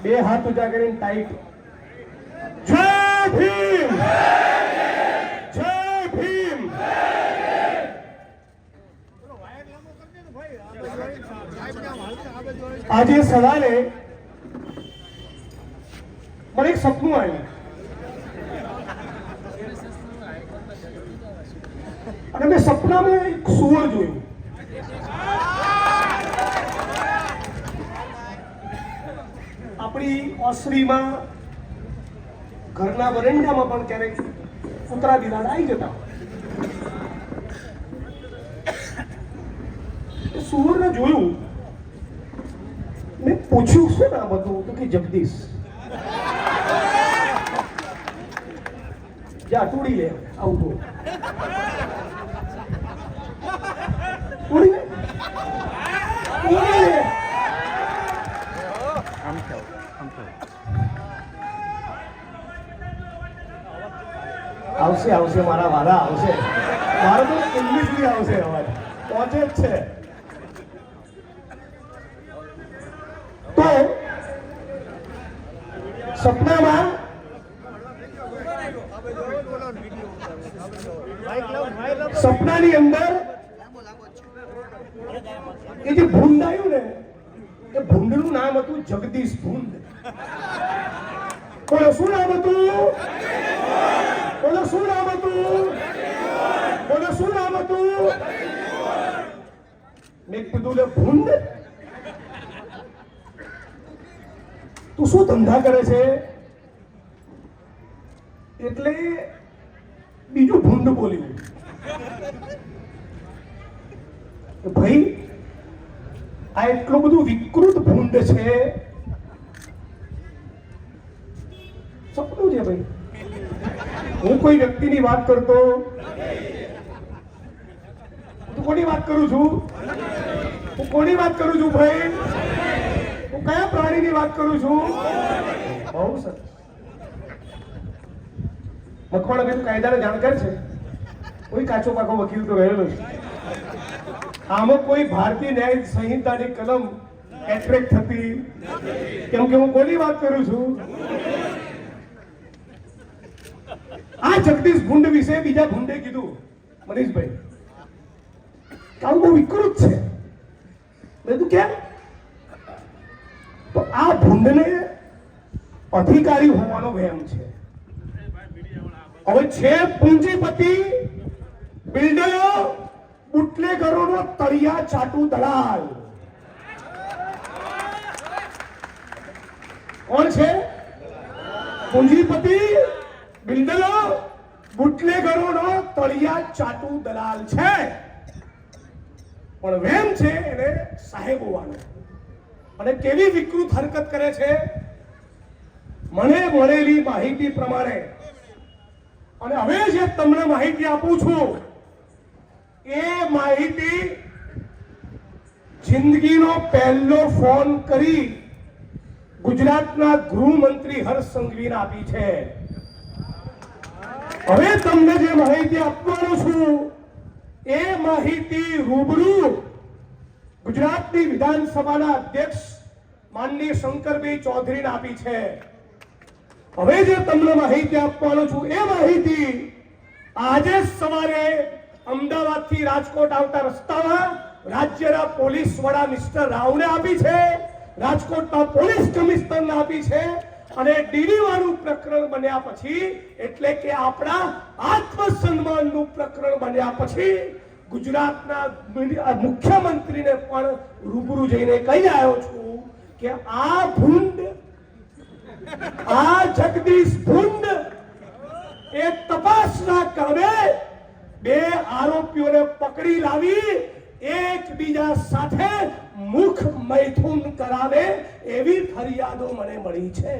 બે હાથ ઊંચા કરીને ટાઈટ. જય ભીમ, જય ભીમ. આજે સવારે મને એક સપનું આવ્યું અને મેં સપનામાં એક સુવર જોયું. આપણી ઓસરીમાં ઘરના વરંડામાં પણ ક્યારેક કૂતરા બિલાડા આવી જતા. સુવરને જોયું, મેં પૂછ્યું શું નામ હતું? તો કે જગદીશ. જા તોડી લે, આવતો તોડી લે, તોડી લે. આવશે આવશે મારા વાલા આવશે. મારો તો ઇંગ્લિશ બી આવશે, અવાજ પહોંચે જ છે. તો સપનામાં સપનાની અંદર એ જે ભૂંડ આવ્યું ને, એ ભૂંડનું નામ હતું જગદીશ ભૂંડ. બોલો શું નામ હતું? બોલો શું નામ હતું? બોલો શું નામ હતું? મેં કીધું લે ભૂંડ, તું શું ધંધા કરે છે? એટલે બીજું ભૂંડ બોલ્યું, ભાઈ આ એટલું બધું વિકૃત ભૂંડ છે. સપનું છે ભાઈ, હું કોઈ વ્યક્તિની વાત કરતો. તું કોની વાત કરું છું? હું કોની વાત કરું છું ભાઈ? હું કયા પ્રાણીની વાત કરું છું? બહુ સરસ. મકવાણા બેન કાયદાના જાણકાર છે. કોઈ કાચો પાકો વકીલ તો રહેલો છે. આમાં કોઈ ભારતીય ન્યાય સંહિતાની કલમ એટ્રેક્ટ થતી, કેમ કે હું કોની વાત કરું છું? આ જગદીશ ભૂંડ વિશે બીજા ભૂંડે કીધું, મનીષભાઈ કામ બહુ વિકૃત છે. મેં તું કેમ? તો આ ભૂંડને અધિકારી હોવાનો વહેમ છે. હવે છે પૂંજીપતિ, બિલ્ડરો, બુટલેગરોનો તળિયા ચાટુ દલાલ. કોણ છે? પૂંજીપતિ, બિલ્ડરો, બુટલેગરોનો તળિયા ચાટુ દલાલ છે. પણ વેમ છે એને સાહેબ હોવાનો. અને કેવી વિકૃત હરકત કરે છે? મને મળેલી માહિતી પ્રમાણે, અને હવે જે તમને માહિતી આપું છું એ માહિતી જિંદગીનો પહેલો ફોન કરી ગુજરાતના ગૃહમંત્રી હર્ષ સંઘવીને આપી છે. હવે તમને જે માહિતી આપવાનો છું એ માહિતી રૂબરૂ ગુજરાતની વિધાનસભાના અધ્યક્ષ માનનીય શંકરભાઈ ચૌધરીને આપી છે. હવે જે તમને માહિતી આપવાનો છું એ માહિતી આજે સવારે અમદાવાદથી રાજકોટ આવતા રસ્તામાં રાજ્યના પોલીસ વડા મિસ્ટર રાવને આપી છે, રાજકોટના પોલીસ કમિશનરને આપી છે. અને ડીડી વાળું પ્રકરણ બન્યા પછી, એટલે કે આપણા આત્મસન્માનનું પ્રકરણ બન્યા પછી ગુજરાતના મુખ્યમંત્રીને પણ રૂબરૂ જઈને કહી આવ્યો છું કે આ ભૂંડ, આ જગદીશ ભૂંડ એ તપાસના કામે બે આરોપીઓને પકડી લાવી એકબીજા સાથે મુખ મૈથુન કરાવે એવી ફરિયાદો મને મળી છે.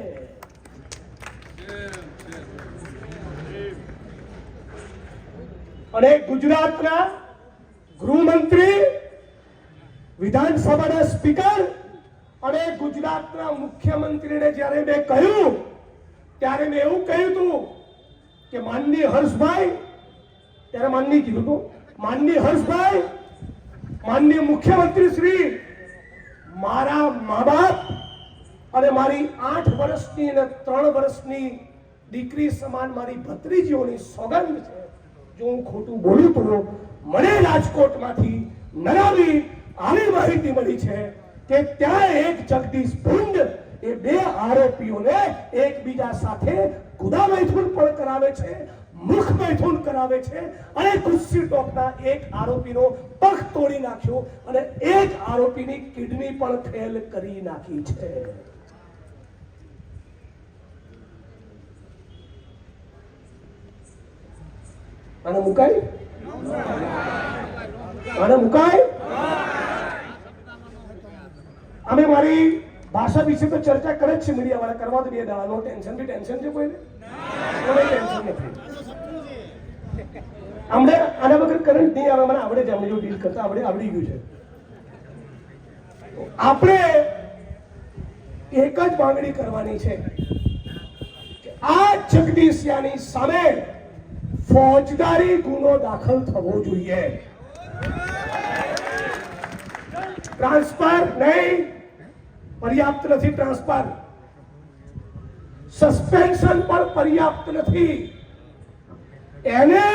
અને ગુજરાતના ગૃહમંત્રી, વિધાનસભાના સ્પીકર અને ગુજરાતના મુખ્યમંત્રીને જ્યારે મેં કહ્યું ત્યારે મેં એવું કહ્યું હતું કે માનનીય હર્ષભાઈ, ત્યારે માનનીય કીધું હતું, માનનીય હર્ષભાઈ, માનનીય મુખ્યમંત્રી શ્રી, મારા મા બાપ અને મારી 8 વર્ષની અને 3 વર્ષની દીકરી સમાન મારી ભત્રીજીઓની સોગંદ છે, જો હું ખોટું બોલું તો મને રાજકોટમાંથી નવી આવી માહિતી મળી છે કે ત્યાં એક જગદીશ ભુંડ એ 2 આરોપીઓને એકબીજા સાથે ગુદા મૈથુન પણ કરાવે છે, મુખ મૈથુન કરાવે છે અને કુસ્સી ટોકના એક આરોપીનો પગ તોડી નાખ્યો અને એક આરોપીની કિડની પણ ફેલ કરી નાખી છે. અને મુકાય અમે મારી ભાષા વિશે તો ચર્ચા કરે જ છે, મીડિયા વાળા કરવા દો 2 દાડા. નો ટેન્શન બી ટેન્શન છે કોઈને? કોઈ ટેન્શન નથી. અમને આના વગર કરંટ નહીં આવે, મને આવડે છે, અમને જો ડીલ કરતા આવડી ગયું છે. આપણે એક જ માંગણી કરવાની છે કે આ જગદીશિયાની સામે ફોજદારી ગુનો દાખલ થવો જોઈએ. ટ્રાન્સફર નહીં, પર્યાપ્ત નથી. ટ્રાન્સફર, સસ્પેન્શન પણ પર્યાપ્ત નથી. એને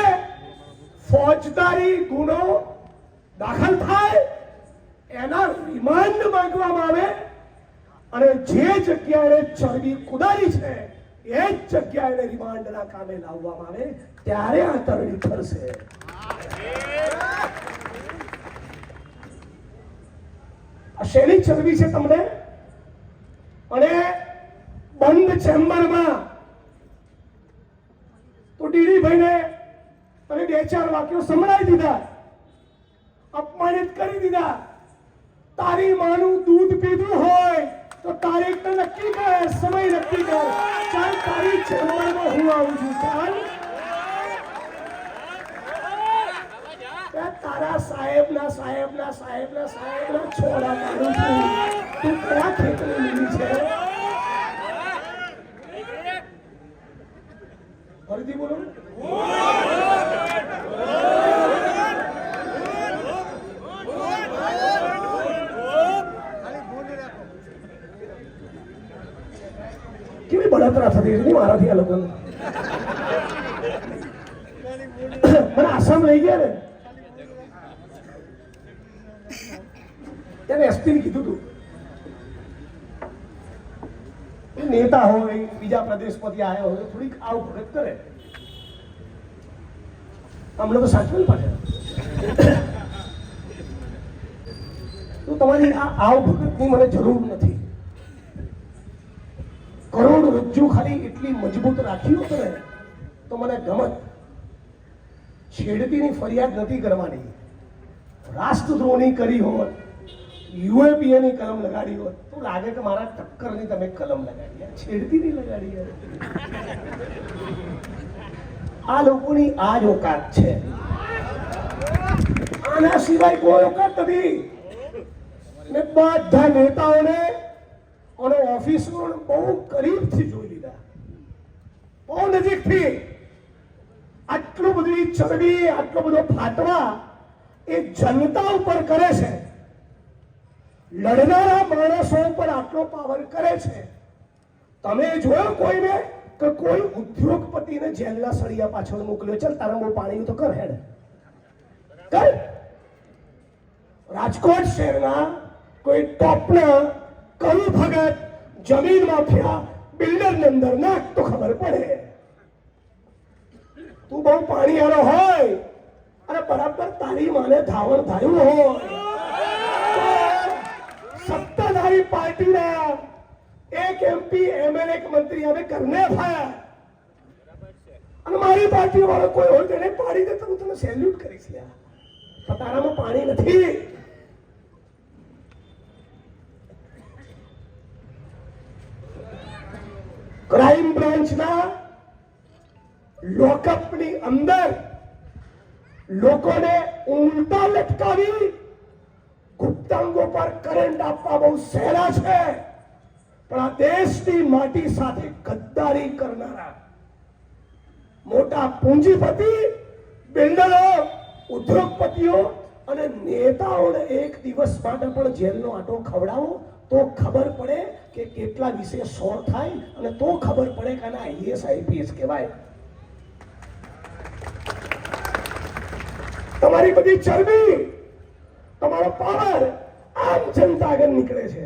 ફોજદારી ગુનો દાખલ થાય, એના રિમાન્ડ માંગવામાં આવે અને જે જગ્યાએ ચરબી કુદારી છે એ જ જગ્યાએ રિમાન્ડના કામે લાવવામાં આવે, ત્યારે આ તરણી થશે. આ શેની ચરબી છે તમને? અને બંધ ચેમ્બરમાં તો ડીડી ભાઈને તમે 2-4 વાક્યો સંભળાવી દીધા, અપમાનિત કરી દીધા. તારી માનું દૂધ પીધું હોય તો તારીખ નક્કી કર, સમય નક્કી કર. ચાલ તારી ચેમ્બરમાં હું આવું છું. ચાલ તારા સાહેબના છોડા કાઢું છું. તું કયા ખેતરી લીધી છે? ફરીથી બોલો. કેવી બળતરા થતી હતી મારાથી આ લોકોને. મને આસામ લઈ ગયા ને, ત્યારે એસપી ને કીધું હતું નેતા હોય, બીજા પ્રદેશમાંથી આવ્યો હોય, થોડીક આવ ભગત કરે. હમણાં તો સાચવેલ પાછળ તો તમારી આ આવ ભગતની મને જરૂર નથી. કરોડ રજ્જુ ખાલી એટલી મજબૂત રાખી હોત ને તો મને ગમત. છેડતીની ફરિયાદ નથી કરવાની. રાષ્ટ્રદ્રોહની કરી હોત, યુએપીએની કલમ લગાડી હોત તો લાગે કે મારા ટક્કરની તમે કલમ લગાડી, છેડતીની લગાડી. આ લોકોની આ જ ઓકાત છે, આના સિવાય કોઈ ઓકાત નથી. મેં બધા નેતાઓને અને ઓફિસરોને બહુ કરીબથી જોઈ લીધા, બહુ નજીકથી. આટલું બધી ચરબી, આટલો બધો ફાટવા એ જનતા ઉપર કરે છે, લડનારા માણસો ઉપર આટલો પાવર કરે છે. તમે જોયો કોઈને કે કોઈ ઉદ્યોગપતિને જેલના સળિયા પાછળ મોકલ્યો? ચાલ તારા બહુ પાણી તો કર, હેડ કર. રાજકોટ શહેરના કોઈ ટોપના કલુ ભગત જમીન માફિયા બિલ્ડરની અંદર નાખ તો ખબર પડે. તું બહુ પાણીવાળો હોય અને બરાબર તારી માને ધાવણ થયું હોય, સત્તાધારી પાર્ટીના એક MP, MLA, મંત્રી હવે કરને ફાયા અને મારી પાર્ટી વાળો કોઈ હોય તેને પાડી દે તો હું તને સેલ્યુટ કરીશ. તારામાં પાણી નથી. ક્રાઇમ બ્રાન્ચના લોકઅપની અંદર લોકોને ઉલટા લટકાવી ગુપ્તાંગો પર કરંટ આપવા બહુ સહેલા છે, પણ આ દેશની માટી સાથે ગદ્દારી કરનારા મોટા પૂંજીપતિ, બિલ્ડરો, ઉદ્યોગપતિઓ અને નેતાઓને એક દિવસ માટે પણ જેલનો આટો ખવડાવો તો ખબર પડે કે કેટલા વિશે સોર થાય અને તો ખબર પડે કે આના આઈએસ આઈપીએસ કહેવાય. તમારી બધી ચરબી, તમારો પાવર આમ જનતા આગળ નીકળે છે.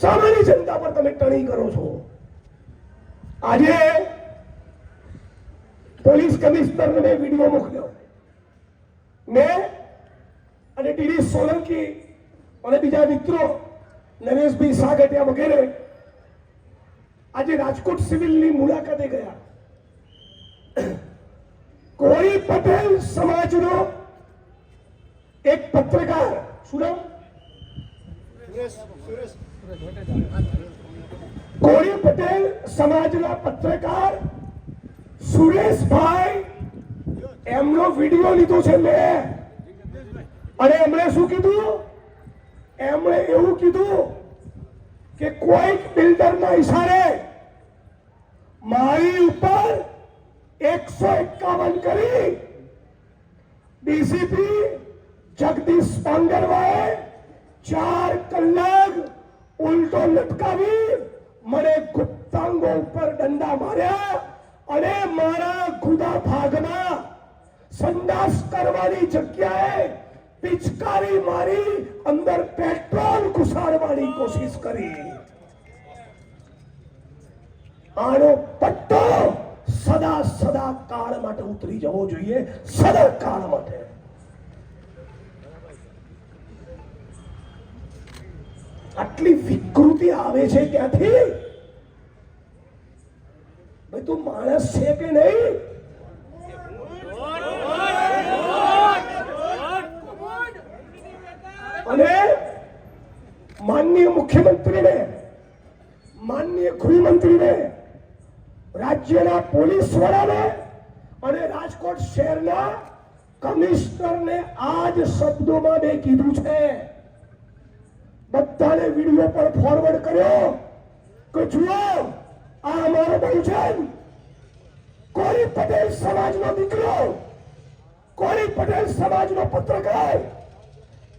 સામાન્ય જનતા પર તમે ટણી કરો છો. આજે પોલીસ કમિશનરને મેં વિડીયો મોકલ્યો. મેં અને ડીડી સોલંકી અને બીજા મિત્રો નરેશભાઈ સાગઠિયા વગેરે આજે રાજકોટ સિવિલની મુલાકાતે ગયા. કોળી પટેલ સમાજનો એક પત્રકાર, શું નામ? કોળી પટેલ સમાજના પત્રકાર સુરેશભાઈ, એમનો વિડીયો લીધો છે મેં. અને એમણે શું કીધું? એમણે એવું કીધું કે કોઈક બિલ્ડરના ઇશારે મારી ઉપર 151 કરી ડીસીપી જગદીશ પાંગરવાએ 4 કલાક ઉલટો લટકાવી મને ગુપ્તાંગો ઉપર દંડા માર્યા અને મારા ગુદા ભાગમાં સંડાસ કરવાની જગ્યાએ પિચકારી મારી અંદર પેટ્રોલ ઘુસાડવાની કોશિશ કરી. આનો પટ્ટો સદા સદા કાળ માટે ઉતરી જવો જોઈએ, સદા કાળ માટે. આટલી વિકૃતિ આવે છે ક્યાંથી? ભાઈ તું માણસ છે કે નહીં? અને માનનીય મુખ્યમંત્રીને, માનનીય ગૃહમંત્રીને, રાજ્યના પોલીસ વડાને અને રાજકોટ શહેરના કમિશનરને આ જ શબ્દોમાં મેં કીધું છે. બધાને વિડીયો પર ફોરવર્ડ કર્યો કે જુઓ, આ અમારો બહુજન કોળી પટેલ સમાજનો દીકરો, કોળી પટેલ સમાજનો પત્રકાર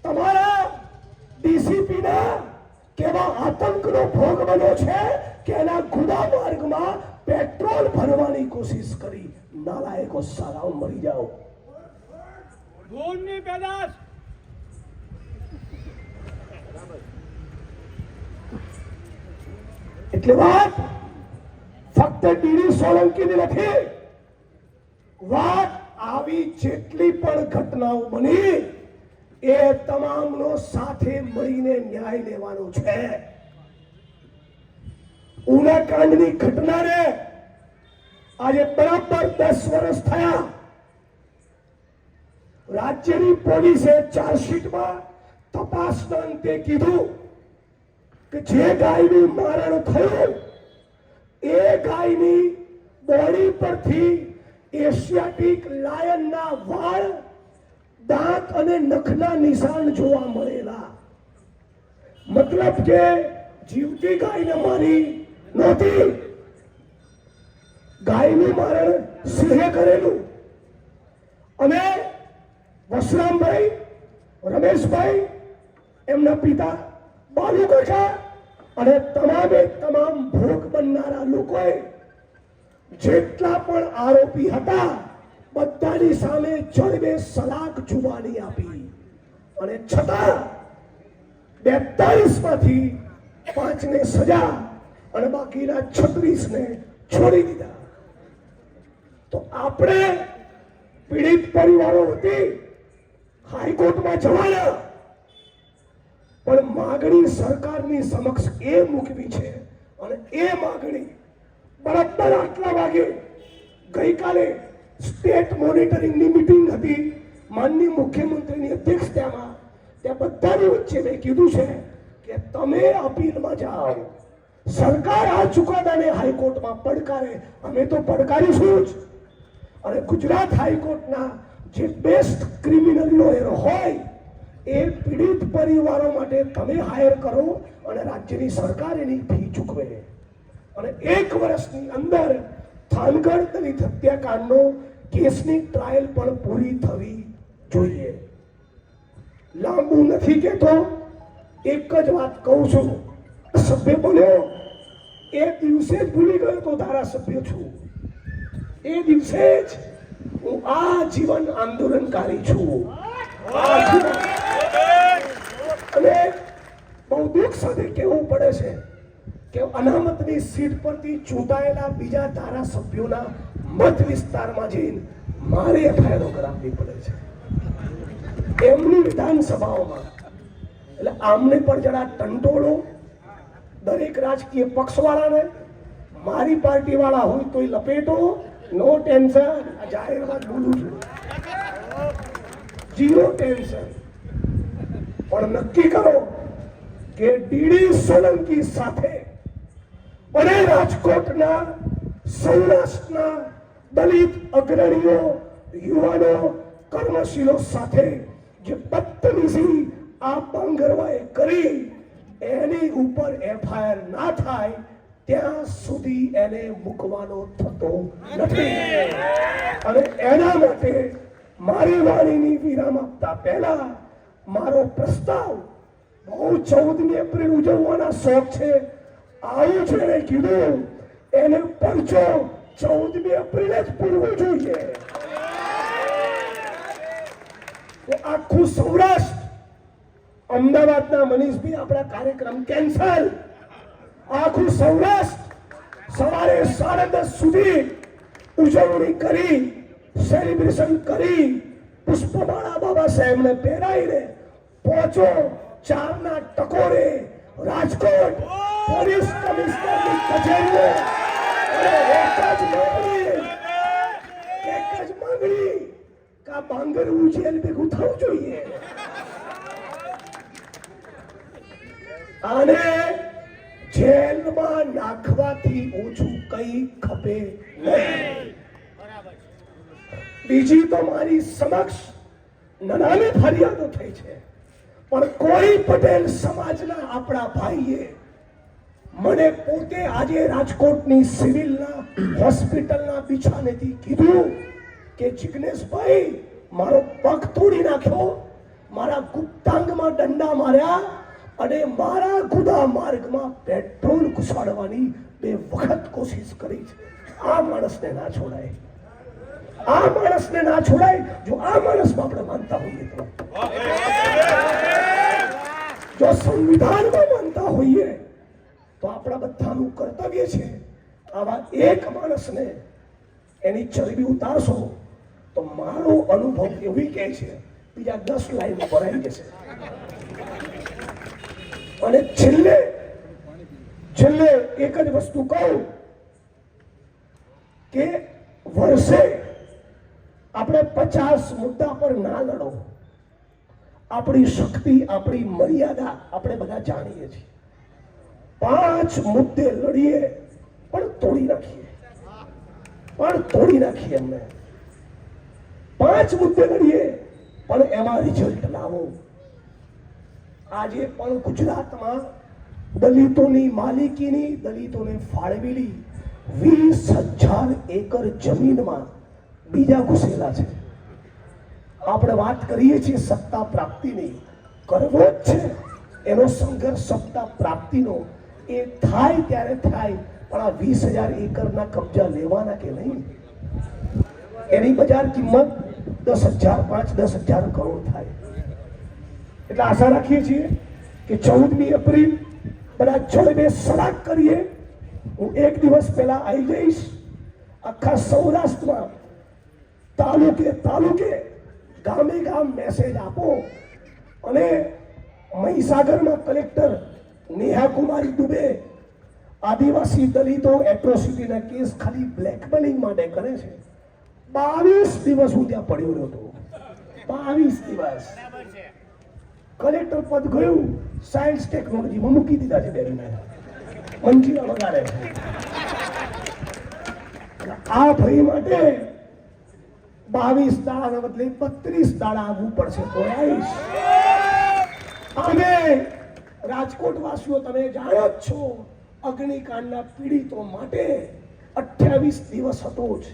તમારા ડીસીપીના કેવા આતંકનો ભોગ બન્યો છે કે એના ગુદા માર્ગમાં પેટ્રોલ ભરવાની કોશિશ કરી. નાલાયકો, સારાઓ મરી જાઓ. ભૂલની પેદાશ. એટલે વાત ફક્ત ડીડી સોલંકીની નથી. વાત આવી જેટલી પણ ઘટનાઓ બની એ તમામનો સાથે મળીને ન્યાય લેવાનો છે. ઉના કાંડની ઘટનાને આજે બરાબર 10 વર્ષ થયા. રાજ્યની પોલીસે ચાર્જશીટમાં તપાસના અંતે કીધું કે જે ગાયનું મારણ થયું એ ગાયની બોડી પરથી એશિયાટિક લાયનના વાળ, દાંત અને નખના નિશાન જોવા મળેલા. મતલબ કે જીવતી ગાયને મારી નહોતી, ગાયનું મારણ સિંહે કરેલું. અને વસરામભાઈ, રમેશભાઈ, એમના પિતા બાલુ કાકા અને તમામે તમામ ભોગ બનનારા લોકોએ જેટલા પણ આરોપી હતા બધાની સામે જડબે સલાક જુબાની આપી. અને છતાં 42 માંથી 5 ને સજા અને બાકીના 36 ને છોડી દીધા. તો આપણે પીડિત પરિવારો વતી હાઈકોર્ટમાં જવાના, પણ માગણી સરકારની સમક્ષ એ મૂકવી છે. અને એ માગણી બરાબર આટલા વાગે ગઈકાલે સ્ટેટ મોનિટરિંગની મીટિંગ હતી માનનીય મુખ્યમંત્રીની અધ્યક્ષતામાં. ત્યાં બધાની વચ્ચે મેં કીધું છે કે તમે અપીલમાં જાઓ. સરકાર આ ચુકાદાને હાઈકોર્ટમાં પડકારે, અમે તો પડકારીશું જ. અને ગુજરાત હાઈકોર્ટના જે બેસ્ટ ક્રિમિનલ લોયર હોય એ પીડિત પરિવારો માટે તમે હાયર કરો અને રાજ્યની સરકાર એની ફી ચૂકવે. અને 1 વર્ષની અંદર થાનગઢ દલિત હત્યાકાંડનો કેસની ટ્રાયલ પણ પૂરી થવી જોઈએ. લાંબુ નથી કહેતો, એક જ વાત કહું છું, સભ્ય બન્યો એ દિવસે જ ભૂલી ગયો તો ધારાસભ્ય છું. એ દિવસે જ હું આજીવન આંદોલનકારી છું. અને બહુ દુઃખ સાથે કહેવું પડે છે કે અનામતની સીટ પરથી ચૂંટાયેલા બીજા ધારાસભ્યોના મત વિસ્તારમાં જઈને મારે એફઆઈઆર કરાવવી પડે છે એમની વિધાનસભાઓમાં. એટલે આમને પણ જરા ટંટોળો દરેક રાજકીય પક્ષવાળાને, મારી પાર્ટી વાળા હોય તોય લપેટો, નો ટેન્શન. આ જાહેર વાત બોલું છું, જીરો ટેન્શન. પણ નક્કી કરો કે ડીડી સોલંકી સાથે અને રાજકોટના સૌરાષ્ટ્રના દલિત અગ્રણીઓ, યુવાનો, કર્મશીલો સાથે જે બદતમીજી આ બાંગરવાએ કરી એની ઉપર એફઆઈઆર ના થાય ત્યાં સુધી એને મૂકવાનો થતો નથી. અને એના માટે મારી વાણીની વિરામ આપતા પહેલા મારો પ્રસ્તાવ બહુ 14મી એપ્રિલ ઉજવવાના શોખ છે, આવું છે એને કીધું એને પરચો 14મી એપ્રિલે જ પૂરવો જોઈએ. આખું સૌરાષ્ટ્ર, અમદાવાદના મનીષભાઈ આપણા કાર્યક્રમ કેન્સલ. આખું સૌરાષ્ટ્ર સવારે 10:30 સુધી ઉજવણી કરી, સેલિબ્રેશન કરી, પુષ્પમાળા બાબા સાહેબને પહેરાઈને પહોંચો 4ના ટકોરે રાજકોટ પોલીસ કમિશનરની કચેરીએ. એક જ માંગણી કે બાંગરવું જેલ ભેગું થવું જોઈએ. આને જેલમાં નાખવાથી ઓછું કઈ ખપે નહીં. બીજી તો મારી સમક્ષ નાની ફરિયાદો થઈ છે, પણ કોઈ પટેલ સમાજના આપણા ભાઈએ મને પોતે આજે રાજકોટની સિવિલના હોસ્પિટલના બિછાનેથી કીધું કે જિગ્નેશભાઈ મારો પગ તોડી નાખ્યો, મારા ગુપ્તાંગમાં દંડા માર્યા અને મારા ગુદા માર્ગમાં પેટ્રોલ ઘુસાડવાની 2 વખત કોશિશ કરી છે. આ માણસને ના છોડાય, આ માણસને ના છોડાય. જો આ માણસમાં આપણે માનતા હોઈએ તો, જો સંવિધાનમાં માનતા હોઈએ તો આપણા બધાનું કર્તવ્ય છે આવા એક માણસને એની ચરબી ઉતારશો તો મારો અનુભવ એવી કહે છે બીજા 10 લાઈન ભરાઈ જશે. અને છેલ્લે એક જ વસ્તુ કહું કે વર્ષે આપણે 50 મુદ્દા પર ના લડો. આપણી શક્તિ, આપણી મર્યાદા આપણે બધા જાણીએ છીએ. 5 મુદ્દે લડીએ પણ તોડી નાખીએ, અમને 5 મુદ્દે લડીએ પણ એમાં રિઝલ્ટ લાવો. આજે પણ ગુજરાતમાં દલિતોની માલિકીની, દલિતોને ફાળવેલી 20,000 એકર જમીનમાં બીજા ઘૂસેલા છે. આપણે વાત કરીએ છીએ સત્તા પ્રાપ્તિની, કરવો જ છે એનો સંઘર્ષ સત્તા પ્રાપ્તિનો. એ થાય ત્યારે થાય, પણ આ 20,000 એકરના કબજા લેવાના કે નહીં? એની બજાર કિંમત 10,000, 5-10,000 કરોડ થાય. એટલે આશા રાખીએ છીએ કે 14મી એપ્રિલ બધા જોડે સડાક કરીએ. હું એક દિવસ પહેલા આવી જઈશ. આખા સૌરાષ્ટ્રમાં તાલુકે ગામે ગામ મેસેજ આપો. અને મહીસાગરમાં કલેક્ટર નેહા કુમારી દુબે આદિવાસી દલિતો એટ્રોસિટીના કેસ ખાલી બ્લેકમેલિંગ માટે કરે છે. 22 દિવસ હું ત્યાં પડ્યો રહ્યો હતો. 22 દિવસ કલેક્ટર પદ ગયું, સાયન્સ ટેકનોલોજીમાં મૂકી દીધા છે. 2 મહિના મંત્રીઓ વગાડે છે. આ ભાઈ માટે 22 દાડાના બદલે 32 દાડા આવવું પડશે તો આવીશ. અમે રાજકોટ વાસીઓ તમે જાણો જ છો, અગ્નિકાંડના પીડિતો માટે 28 દિવસ હતો જ.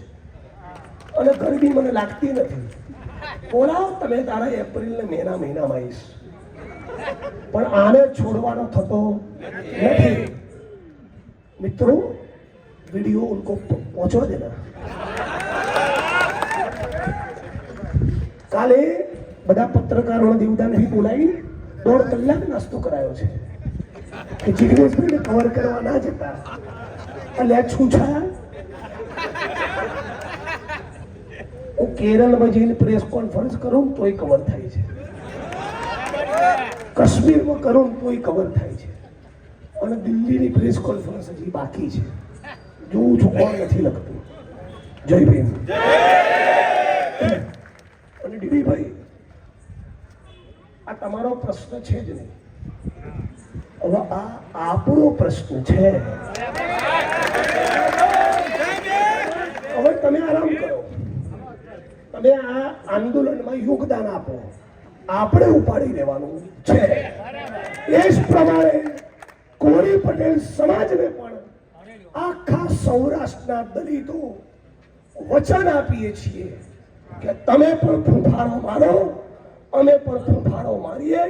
અને ગરમી મને લાગતી નથી. બોલાવો તમે તારા એપ્રિલ ને મેના મહિનામાં આવીશ. પણ આને છોડવાનો થતો નથી. મિત્રો, वीडियो उनको पहुंचवा देना. કાલે બધા પત્રકારોને દેવદાનથી બોલાવી 1.5 કલાક નાસ્તો કરાયો છે કે જિગ્નેશભાઈને કવર કરવા ના જતા. અલ્યા છૂછા, હું કેરળમાં જઈને પ્રેસ કોન્ફરન્સ કરું તોય કવર થાય છે, કાશ્મીરમાં કરું તોય કવર થાય છે, અને દિલ્હીની પ્રેસ કોન્ફરન્સ હજી બાકી છે. જોઉં છું કોણ નથી લખતું. જય ભીમ. અને ડીડીભાઈ, આ તમારો પ્રશ્ન છે જ નહીં, હવે આ આપણો પ્રશ્ન છે. હવે તમે આરામ કરો, તમે આ આંદોલનમાં યોગદાન આપો, આપણે ઉપાડી લેવાનું છે. એ જ પ્રમાણે કોળી પટેલ સમાજને પણ આખા સૌરાષ્ટ્રના દલિતો વચન આપીએ છીએ કે તમે પણ ફૂંફાળો મારો, અમે પણ ફૂંફાળો મારીએ,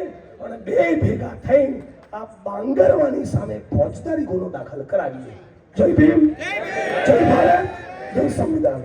અને બે ભેગા થઈને આ બાંગરવાની સામે ફોજદારી ગુનો દાખલ કરાવીએ. જય ભીમ, જય ભારત, જય સંવિધાન.